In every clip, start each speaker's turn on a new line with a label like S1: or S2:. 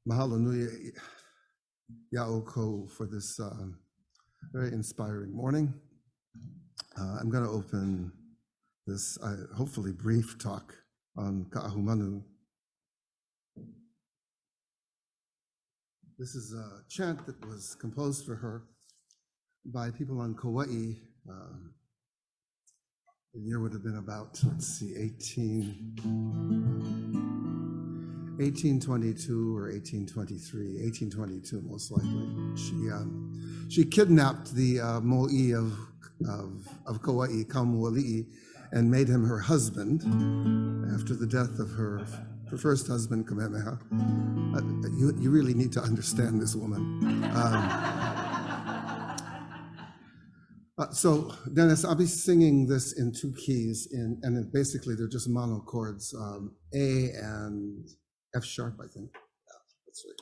S1: Mahalo nui Yaoko for this very inspiring morning. I'm going to open this hopefully brief talk on Kahumanu. This is a chant that was composed for her by people on Kauai. The year would have been about, let's see, 1822 or 1823, 1822 most likely. She kidnapped the mo'i of Kauai, Kamakawiwoʻole, and made him her husband after the death of her first husband, Kamehameha. You really need to understand this woman. So Dennis, I'll be singing this in two keys, and basically they're just mono chords, A and F sharp, I think. Yeah, that's right.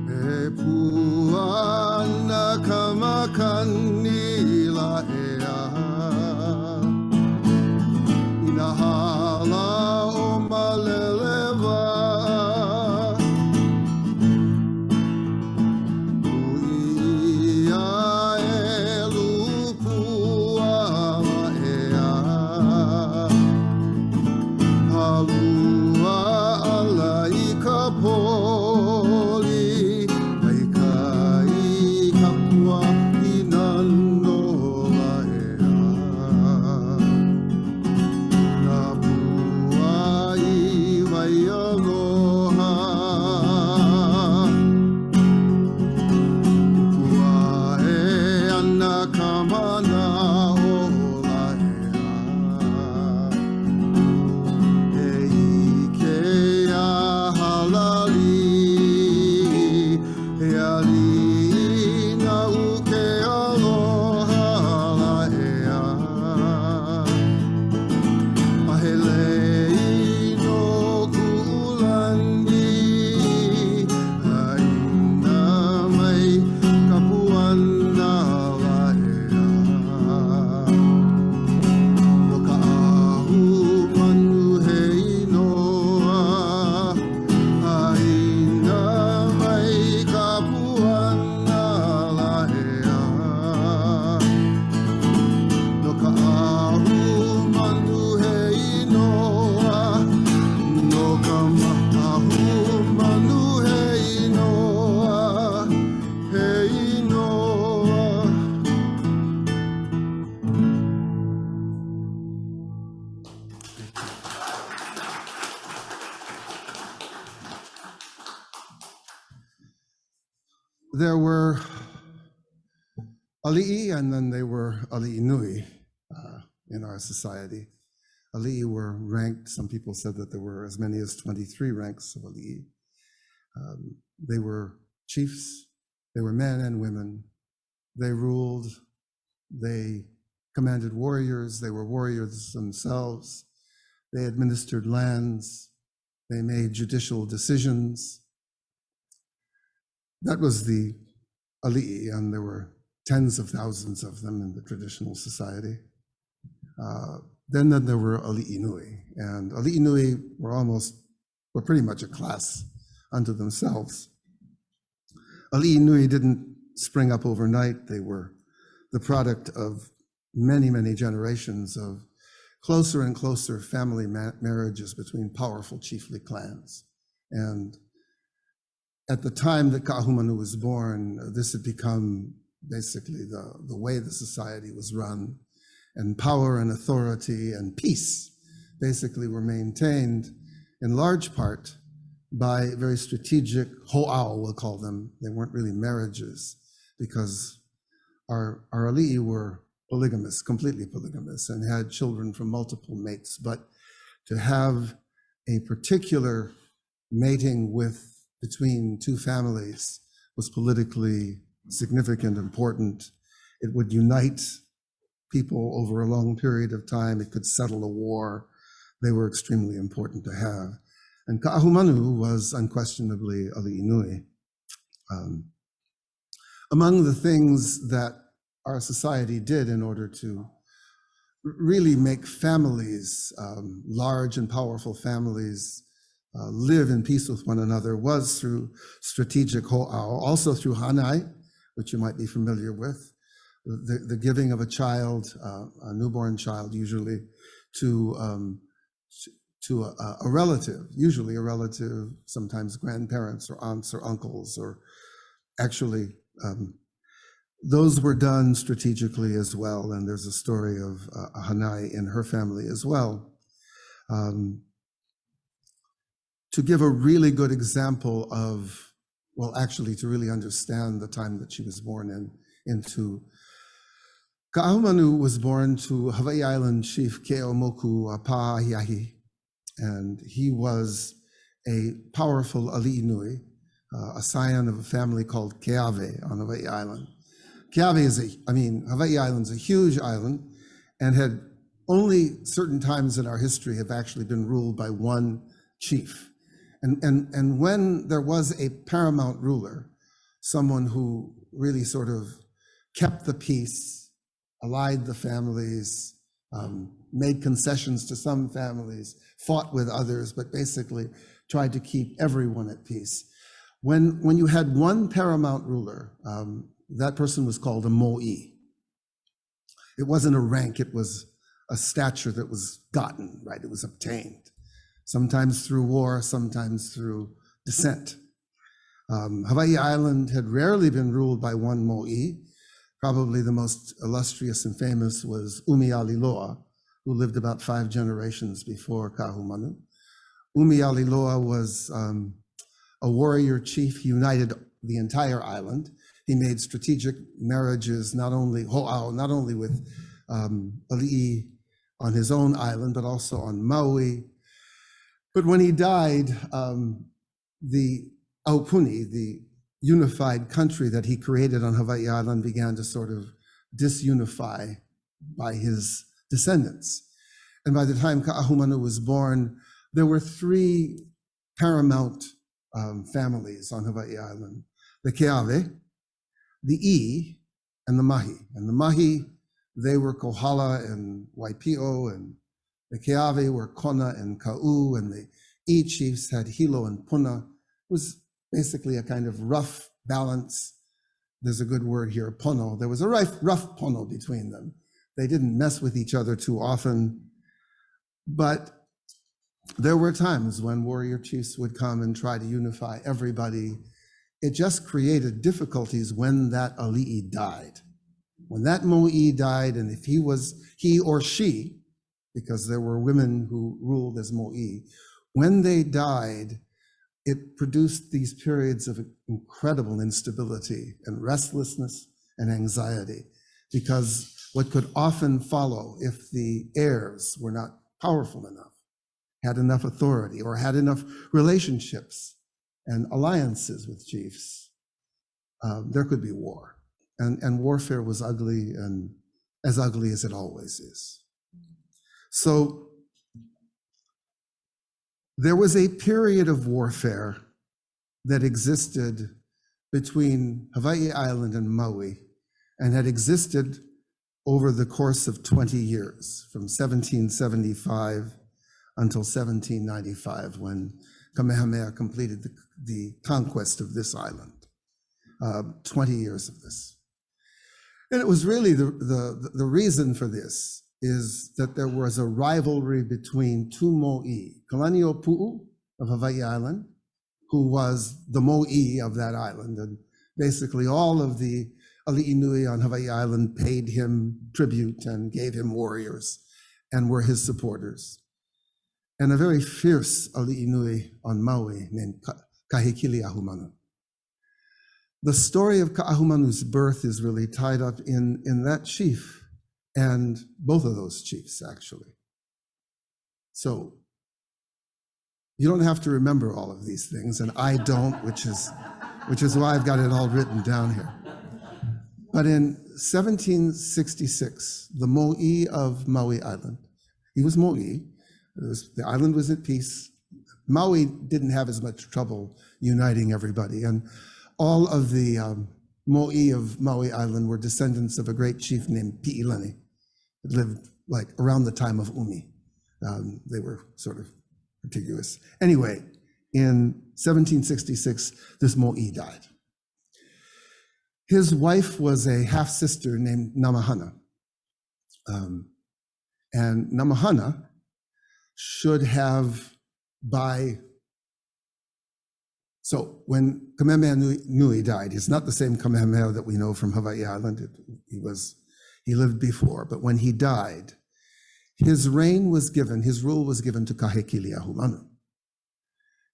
S1: E puana kamakani la ea, ina hala o malelewa. There were ali'i, and then they were ali'i nui in our society. Ali'i were ranked, some people said that there were as many as 23 ranks of ali'i. They were chiefs, they were men and women. They ruled, they commanded warriors, they were warriors themselves. They administered lands, they made judicial decisions. That was the ali'i, and there were tens of thousands of them in the traditional society. Then there were ali'i nui, and ali'i nui were pretty much a class unto themselves. Ali'i nui didn't spring up overnight. They were the product of many, many generations of closer and closer family marriages between powerful chiefly clans. And at the time that Kahumanu was born, this had become basically the way the society was run, and power and authority and peace basically were maintained in large part by very strategic ho'ao, we'll call them. They weren't really marriages, because our ali'i were polygamous, completely polygamous, and had children from multiple mates. But to have a particular mating between two families was politically significant, important. It would unite people over a long period of time. It could settle a war. They were extremely important to have. And Kahumanu was unquestionably ali'i nui. Among the things that our society did in order to really make families, large and powerful families, live in peace with one another was through strategic ho'ao, also through hanai, which you might be familiar with, the giving of a child, a newborn child usually, to a relative, usually a relative, sometimes grandparents or aunts or uncles, or actually those were done strategically as well. And there's a story of Hanai in her family as well. To give a really good example of, well, actually to really understand the time that she was born into, Kahumanu was born to Hawaii Island chief Ke'omoku Pahiahi, and he was a powerful ali'i, a scion of a family called Keawe on Hawaii Island. Keawe is Hawaii Island's a huge island, and had only certain times in our history have actually been ruled by one chief. And when there was a paramount ruler, someone who really sort of kept the peace, allied the families, made concessions to some families, fought with others, but basically tried to keep everyone at peace. When you had one paramount ruler, that person was called a mo'i. It wasn't a rank, it was a stature that was gotten, right? It was obtained, sometimes through war, sometimes through descent. Hawaii Island had rarely been ruled by one mo'i. Probably the most illustrious and famous was Umialiloa, who lived about 5 generations before Kahumanu. Umialiloa was a warrior chief. He united the entire island. He made strategic marriages, not only with ali'i on his own island, but also on Maui. But when he died, the Aupuni, the unified country that he created on Hawaii Island, began to sort of disunify by his descendants. And by the time Kahumanu was born, there were 3 paramount families on Hawaii Island: the Keawe, the I, and the Mahi. And the Mahi, they were Kohala and Waipio, and the Keawe were Kona and Ka'u, and the I chiefs had Hilo and Puna. It was basically a kind of rough balance. There's a good word here, pono. There was a rough pono between them. They didn't mess with each other too often, but there were times when warrior chiefs would come and try to unify everybody. It just created difficulties when that ali'i died. When that mo'i died, and if he or she, because there were women who ruled as mo'i, when they died, it produced these periods of incredible instability and restlessness and anxiety, because what could often follow if the heirs were not powerful enough, had enough authority, or had enough relationships and alliances with chiefs, there could be war. And warfare was ugly, and as ugly as it always is. So there was a period of warfare that existed between Hawaii Island and Maui, and had existed over the course of 20 years, from 1775 until 1795, when Kamehameha completed the conquest of this island. 20 years of this. And it was really the reason for this is that there was a rivalry between 2 mo'i, Kalaniʻopuʻu of Hawaii Island, who was the mo'i of that island, and basically all of the ali'i nui on Hawaii Island paid him tribute and gave him warriors and were his supporters. And a very fierce ali'i nui on Maui named Kahekiliahumanu. The story of Ka'ahumanu's birth is really tied up in that chief, and both of those chiefs, actually. So you don't have to remember all of these things, and I don't, which is why I've got it all written down here. But in 1766, the mo'i of Maui Island, he was mo'i, the island was at peace. Maui didn't have as much trouble uniting everybody, and all of the mo'i of Maui Island were descendants of a great chief named Pi'ilani. It lived like around the time of Umi. They were sort of contiguous. Anyway, in 1766, this mo'i died. His wife was a half-sister named Namahana. And Namahana should have so when Kamehameha Nui died, it's not the same Kamehameha that we know from Hawaii Island. He lived before, but when he died, his rule was given to Kahekiliahumanu.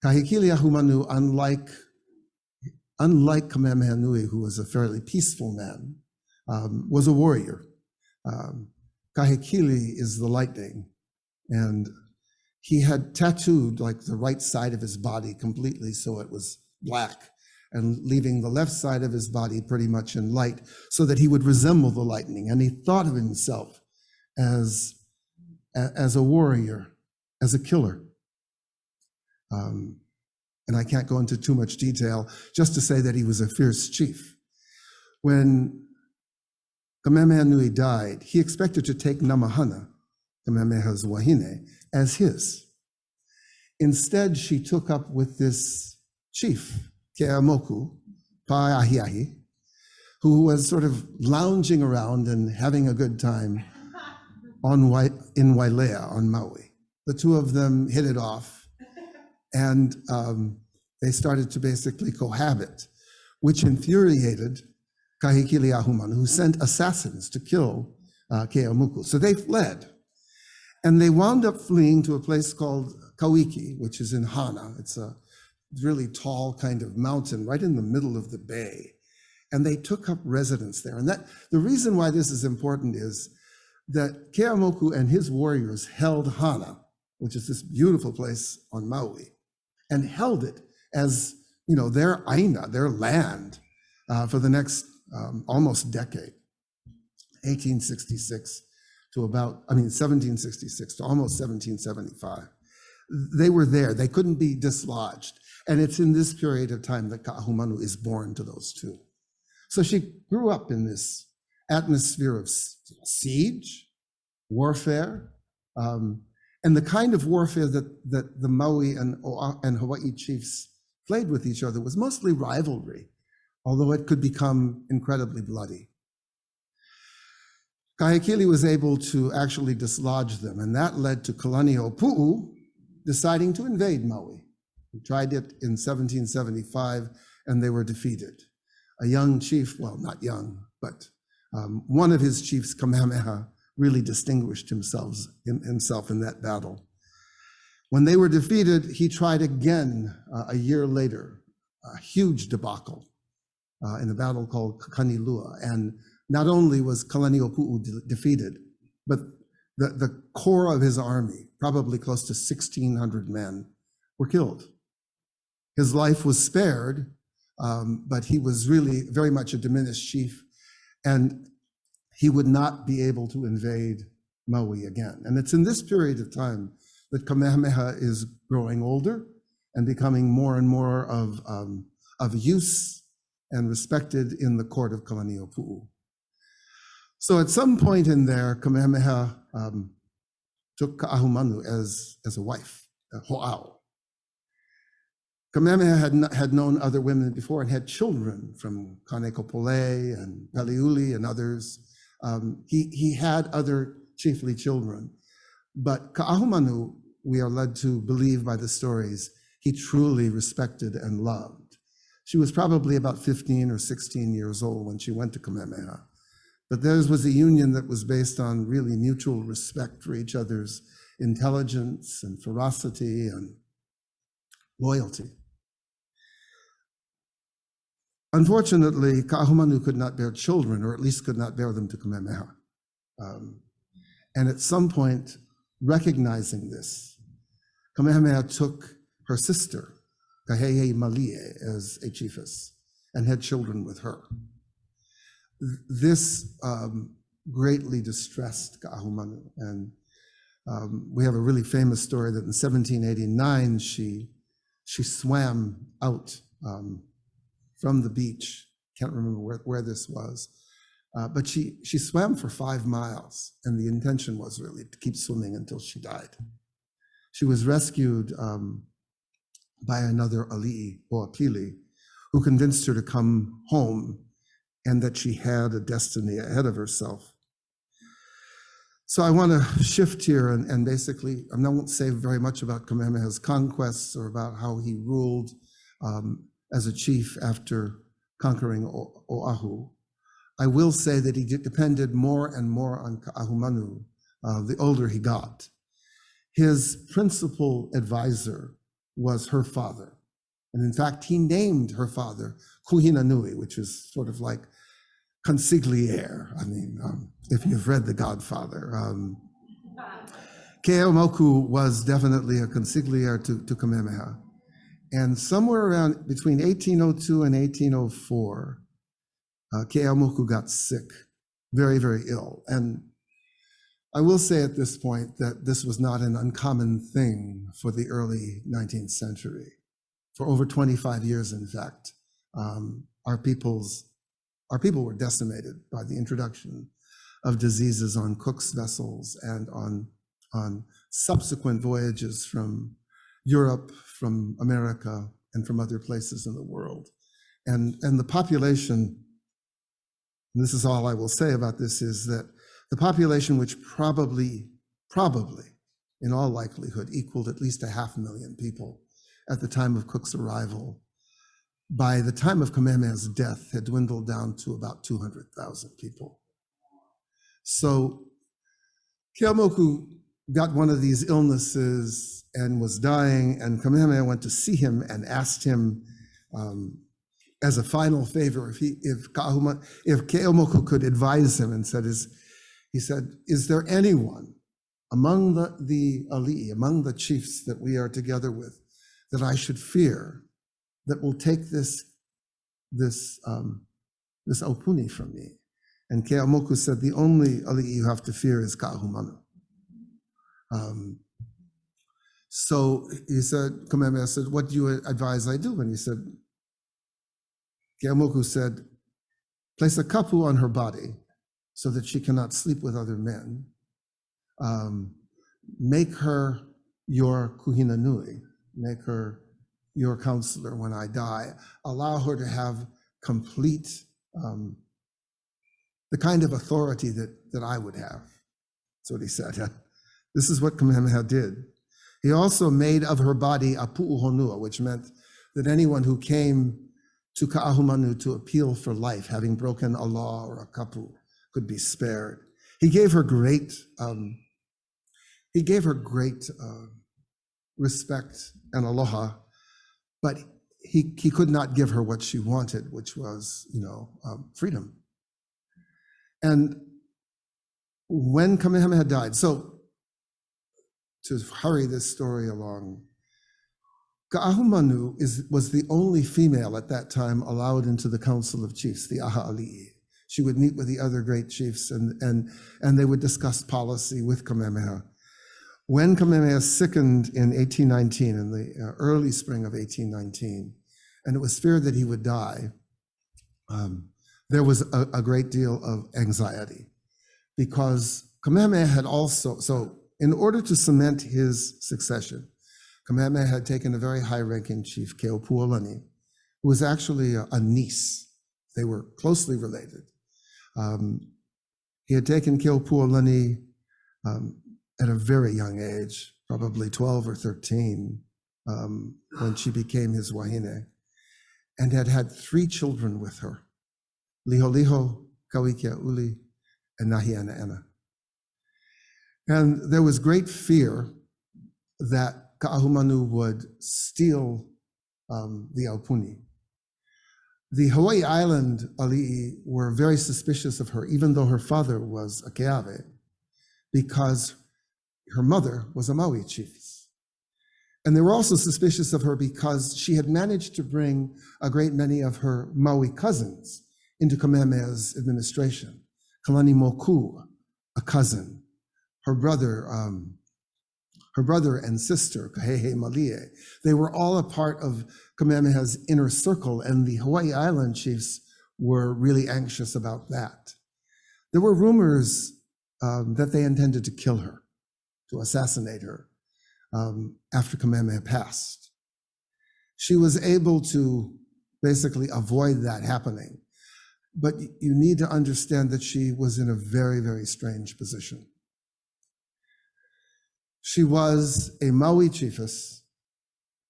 S1: Kahekiliahumanu, unlike Kamehameha Nui, who was a fairly peaceful man, was a warrior. Kahekili is the lightning, and he had tattooed like the right side of his body completely so it was black, and leaving the left side of his body pretty much in light so that he would resemble the lightning. And he thought of himself as a warrior, as a killer. And I can't go into too much detail, just to say that he was a fierce chief. When Kamehameha Nui died, he expected to take Namahana, Kamehameha's wahine, as his. Instead, she took up with this chief, Keamoku, Paeahiahi, who was sort of lounging around and having a good time in Wailea on Maui. The two of them hit it off, and they started to basically cohabit, which infuriated Kahekiliahumanu, who sent assassins to kill Keamoku. So they fled. And they wound up fleeing to a place called Kauiki, which is in Hana. It's a really tall kind of mountain right in the middle of the bay. And they took up residence there. And the reason why this is important is that Keamoku and his warriors held Hana, which is this beautiful place on Maui, and held it as, their aina, their land, for the next almost decade, 1766 to almost 1775. They were there. They couldn't be dislodged. And it's in this period of time that Kahumanu is born to those two. So she grew up in this atmosphere of siege, warfare, and the kind of warfare that the Maui and Hawaii chiefs played with each other was mostly rivalry, although it could become incredibly bloody. Kahekili was able to actually dislodge them, and that led to Kalaniʻopuʻu deciding to invade Maui. He tried it in 1775, and they were defeated. A young chief, well, not young, but one of his chiefs, Kamehameha, really distinguished himself in that battle. When they were defeated, he tried again a year later, a huge debacle in a battle called Kanilua. And not only was Kalaniʻopuʻu defeated, but the core of his army, probably close to 1,600 men, were killed. His life was spared, but he was really very much a diminished chief, and he would not be able to invade Maui again. And it's in this period of time that Kamehameha is growing older and becoming more and more of use and respected in the court of Kalaniʻopuʻu. So at some point in there, Kamehameha took Kahumanu as a wife, a ho'ao. Kamehameha had known other women before and had children from Kanekopole and Paliuli and others. He had other chiefly children, but Kahumanu, we are led to believe by the stories, he truly respected and loved. She was probably about 15 or 16 years old when she went to Kamehameha. But theirs was a union that was based on really mutual respect for each other's intelligence and ferocity and loyalty. Unfortunately, Kahumanu could not bear children, or at least could not bear them to Kamehameha. And at some point, recognizing this, Kamehameha took her sister, Kahei Malie, as a chiefess and had children with her. This greatly distressed Kahumanu, and we have a really famous story that in 1789 she swam out from the beach. Can't remember where this was, But she swam for 5 miles, and the intention was really to keep swimming until she died. She was rescued by another ali'i, Ho'opili, who convinced her to come home and that she had a destiny ahead of herself. So I want to shift here and basically, I won't say very much about Kamehameha's conquests or about how he ruled as a chief after conquering Oahu. I will say that he depended more and more on Kahumanu the older he got. His principal advisor was her father. And in fact, he named her father Kuhinanui, which is sort of like consigliere. I mean, if you've read The Godfather. Keeaumoku was definitely a consigliere to Kamehameha. And somewhere around between 1802 and 1804, Keeaumoku got sick, very, very ill. And I will say at this point that this was not an uncommon thing for the early 19th century. For over 25 years, in fact, our people were decimated by the introduction of diseases on Cook's vessels and on subsequent voyages from Europe, from America, and from other places in the world. And the population, and this is all I will say about this, is that the population, which probably, in all likelihood, equaled at least 500,000 people at the time of Cook's arrival, by the time of Kamehameha's death, had dwindled down to about 200,000 people. So Keeaumoku got one of these illnesses and was dying, and Kamehameha went to see him and asked him as a final favor if Keeaumoku could advise him, and he said, is there anyone among the ali'i, among the chiefs that we are together with, that I should fear that will take this aupuni from me? And Keeaumoku said, the only ali'i you have to fear is Kahumanu. So he said, Kamehameha said, what do you advise I do? And he said, Keeaumoku said, place a kapu on her body so that she cannot sleep with other men. Make her your kuhinanui, make her your counselor when I die. Allow her to have complete, the kind of authority that I would have. That's what he said. This is what Kamehameha did. He also made of her body a pu'uhonua, which meant that anyone who came to Kahumanu to appeal for life, having broken a law or a kapu, could be spared. He gave her great respect and aloha, but he could not give her what she wanted, which was, freedom. And when Kamehameha died, so to hurry this story along, Kahumanu was the only female at that time allowed into the Council of Chiefs, the Aha'ali'i. She would meet with the other great chiefs and they would discuss policy with Kamehameha. When Kamehameha sickened in 1819, in the early spring of 1819, and it was feared that he would die, there was a great deal of anxiety because Kamehameha had also, so in order to cement his succession, Kamehameha had taken a very high-ranking chief, Keopuolani, who was actually a niece. They were closely related. He had taken Keopuolani at a very young age, probably 12 or 13, when she became his wahine, and had 3 children with her, Liholiho, Kawikiaʻuli, and Nahianaena. And there was great fear that Kahumanu would steal the aupuni. The Hawaii Island ali'i were very suspicious of her, even though her father was a keawe, because her mother was a Maui chiefess. And they were also suspicious of her because she had managed to bring a great many of her Maui cousins into Kamehameha's administration. Kalani Moku, a cousin, her brother and sister, Kahehe Malie, they were all a part of Kamehameha's inner circle, and the Hawaii Island chiefs were really anxious about that. There were rumors that they intended to kill her, to assassinate her after Kamehameha passed. She was able to basically avoid that happening. But you need to understand that she was in a very, very strange position. She was a Maui chiefess.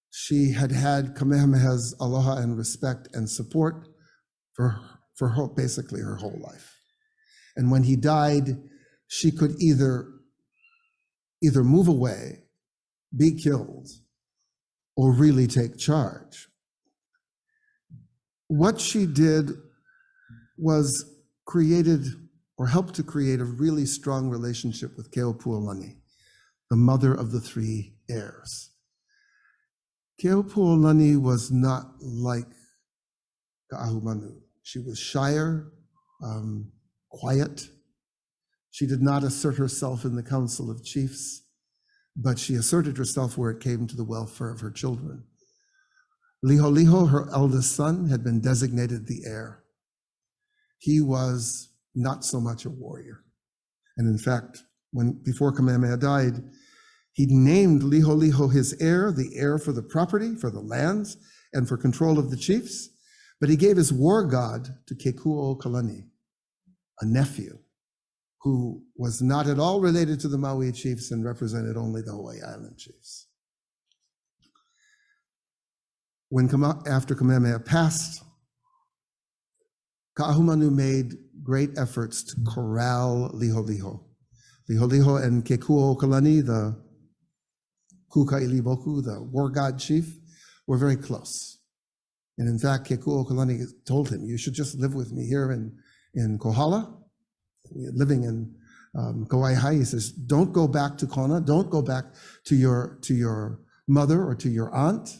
S1: She had had Kamehameha's aloha and respect and support for basically her whole life. And when he died, she could either move away, be killed, or really take charge. What she did was created or helped to create a really strong relationship with Keopuolani, the mother of the three heirs. Keopuolani was not like Kahumanu. She was shyer, quiet. She did not assert herself in the Council of Chiefs, but she asserted herself where it came to the welfare of her children. Liholiho, her eldest son, had been designated the heir. He was not so much a warrior. And in fact, before Kamehameha died, he named Liholiho his heir, the heir for the property, for the lands, and for control of the chiefs. But he gave his war god to Kekuokalani, a nephew, who was not at all related to the Maui chiefs and represented only the Hawaii Island chiefs. After Kamehameha passed, Kahumanu made great efforts to corral Liholiho. Liholiho and Kekuokalani, the Kukailiboku, the war god chief, were very close. And in fact, Kekuokalani told him, you should just live with me here in Kohala, living in Kauai. He says, don't go back to Kona, don't go back to your mother or to your aunt.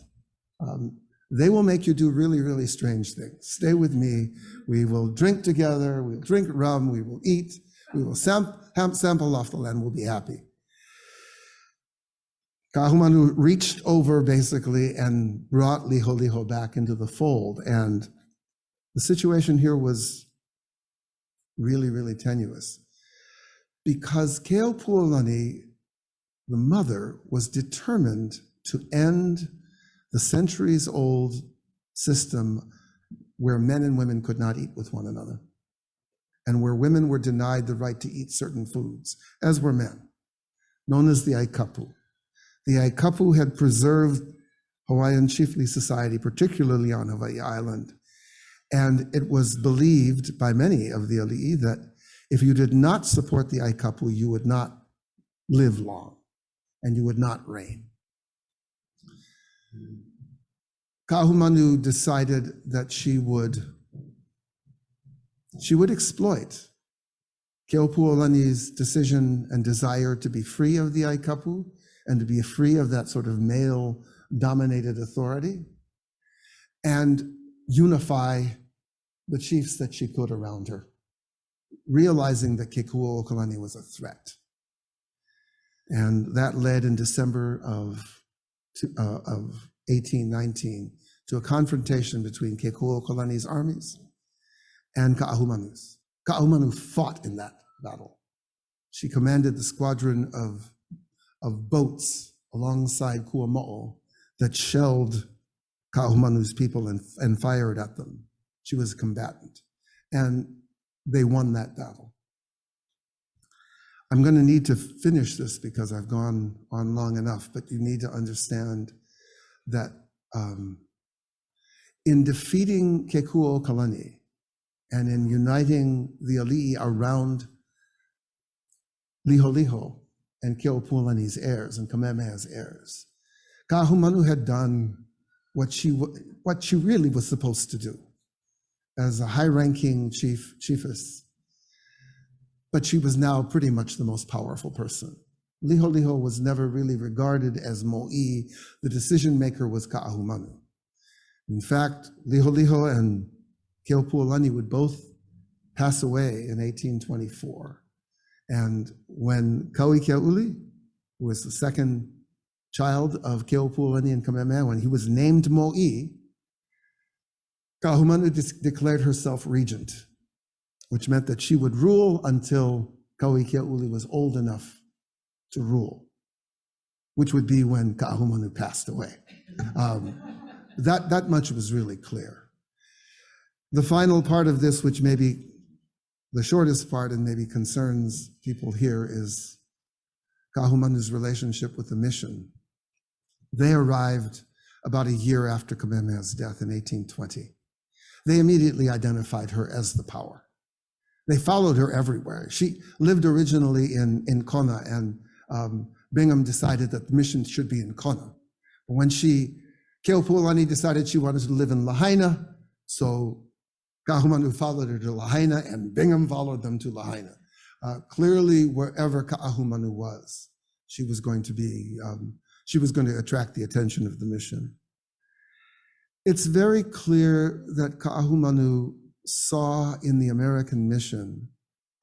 S1: They will make you do really, really strange things. Stay with me. We will drink together. We'll drink rum. We will eat. We will sample off the land. We'll be happy. Kahumanu reached over basically and brought Liholiho back into the fold. And the situation here was really, really tenuous because Keopuolani, the mother, was determined to end the centuries-old system where men and women could not eat with one another and where women were denied the right to eat certain foods, as were men, known as the Aikapu. The Aikapu had preserved Hawaiian chiefly society, particularly on Hawaii Island, and it was believed by many of the ali'i that if you did not support the Aikapu, you would not live long and you would not reign. Kahumanu decided that she would exploit Keopuolani's decision and desire to be free of the Aikapu and to be free of that sort of male-dominated authority and unify the chiefs that she could around her, realizing that Kekuokalani was a threat. And that led in December of 1819 to a confrontation between Kekuokalani's armies and Ka'ahumanu's. Ka'ahumanu fought in that battle. She commanded the squadron of boats alongside Kuamo'o that shelled Ka'ahumanu's people and fired at them. She was a combatant, and they won that battle. I'm going to need to finish this because I've gone on long enough, but you need to understand that in defeating Kekuokalani and in uniting the ali'i around Liholiho and Keopuolani's heirs and Kamehameha's heirs, Kahumanu had done what she really was supposed to do as a high-ranking chiefess, but she was now pretty much the most powerful person. Liholiho was never really regarded as mo'i. The decision maker was Ka'ahumanu. In fact, Liholiho and Keopuolani would both pass away in 1824. And when Kauikeaʻuli, who was the second child of Keopuolani and Kamehameha, when he was named mo'i, Kahumanu declared herself regent which meant that she would rule until Kauikeaʻuli was old enough to rule, which would be when Kahumanu passed away. That much was really clear. The final part of this, which may be the shortest part and maybe concerns people here, is Kahumanu's relationship with the mission. They arrived about a year after Kamehameha's death in 1820. They immediately identified her as the power. They followed her everywhere. She lived originally in Kona, and Bingham decided that the mission should be in Kona. When Keopuolani decided she wanted to live in Lahaina, so Kahumanu followed her to Lahaina, and Bingham followed them to Lahaina. Clearly, wherever Kahumanu was, she was going to attract the attention of the mission. It's very clear that Kahumanu saw in the American mission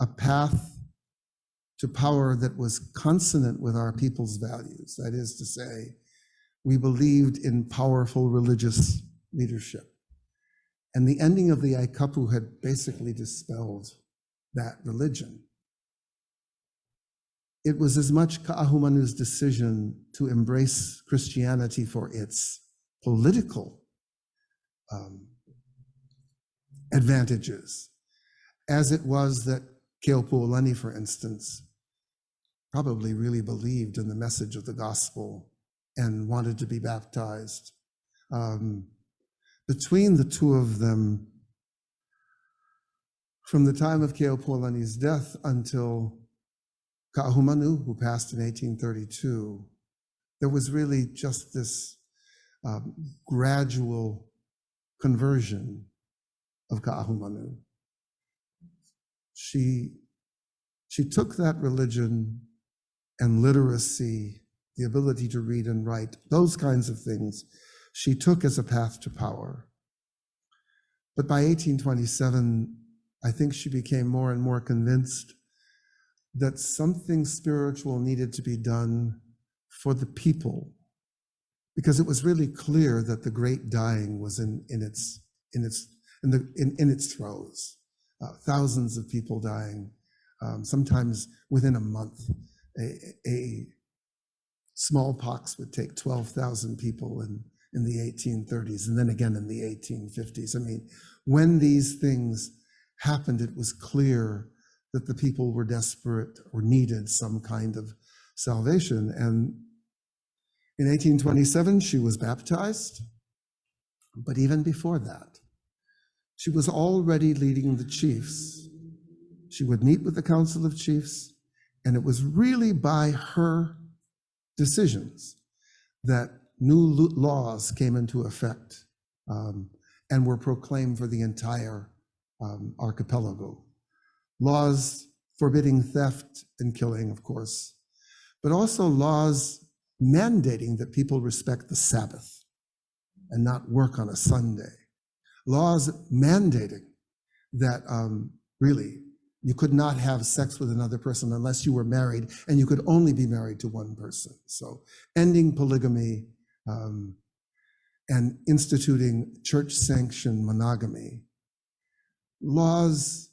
S1: a path to power that was consonant with our people's values. That is to say, we believed in powerful religious leadership. And the ending of the Aikapu had basically dispelled that religion. It was as much Ka'ahumanu's decision to embrace Christianity for its political advantages as it was that Keopuolani, for instance, probably really believed in the message of the gospel and wanted to be baptized. Between the two of them, from the time of Keopuolani's death until Kahumanu, who passed in 1832, there was really just this gradual conversion of Kahumanu. She took that religion and literacy, the ability to read and write, those kinds of things, she took as a path to power. But by 1827, I think she became more and more convinced that something spiritual needed to be done for the people, because it was really clear that the great dying was in its throes. Thousands of people dying, sometimes within a month. A smallpox would take 12,000 people in the 1830s, and then again in the 1850s. I mean, when these things happened, it was clear that the people were desperate or needed some kind of salvation. And in 1827, she was baptized. But even before that, she was already leading the chiefs. She would meet with the Council of Chiefs, and it was really by her decisions that new laws came into effect and were proclaimed for the entire archipelago. Laws forbidding theft and killing, of course, but also laws mandating that people respect the Sabbath and not work on a Sunday. Laws mandating that really you could not have sex with another person unless you were married, and you could only be married to one person. So ending polygamy and instituting church-sanctioned monogamy. Laws,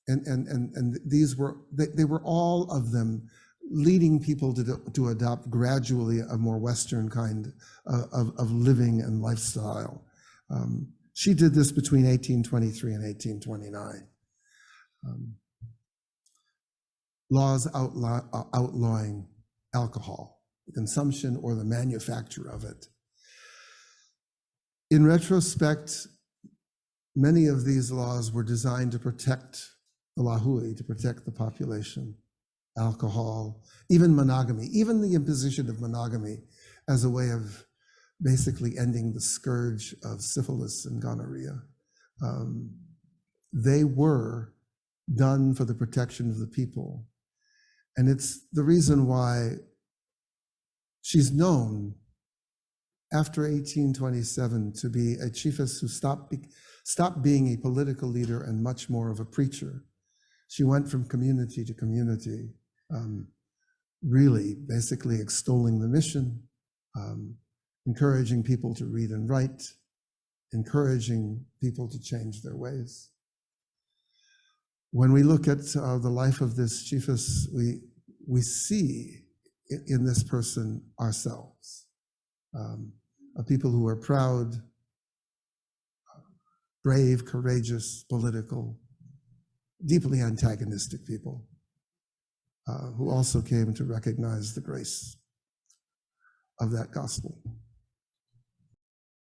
S1: and these were, they were all of them leading people to adopt gradually a more Western kind of living and lifestyle. She did this between 1823 and 1829. Laws outlawing alcohol, the consumption or the manufacture of it. In retrospect, many of these laws were designed to protect the lahui, to protect the population. Alcohol, even monogamy, even the imposition of monogamy as a way of basically ending the scourge of syphilis and gonorrhea. They were done for the protection of the people. And it's the reason why she's known after 1827 to be a chiefess who stopped being a political leader and much more of a preacher. She went from community to community, really basically extolling the mission, encouraging people to read and write, encouraging people to change their ways. when we look at the life of this chiefess, we see in this person ourselves, a people who are proud, brave, courageous, political, deeply antagonistic people, who also came to recognize the grace of that gospel.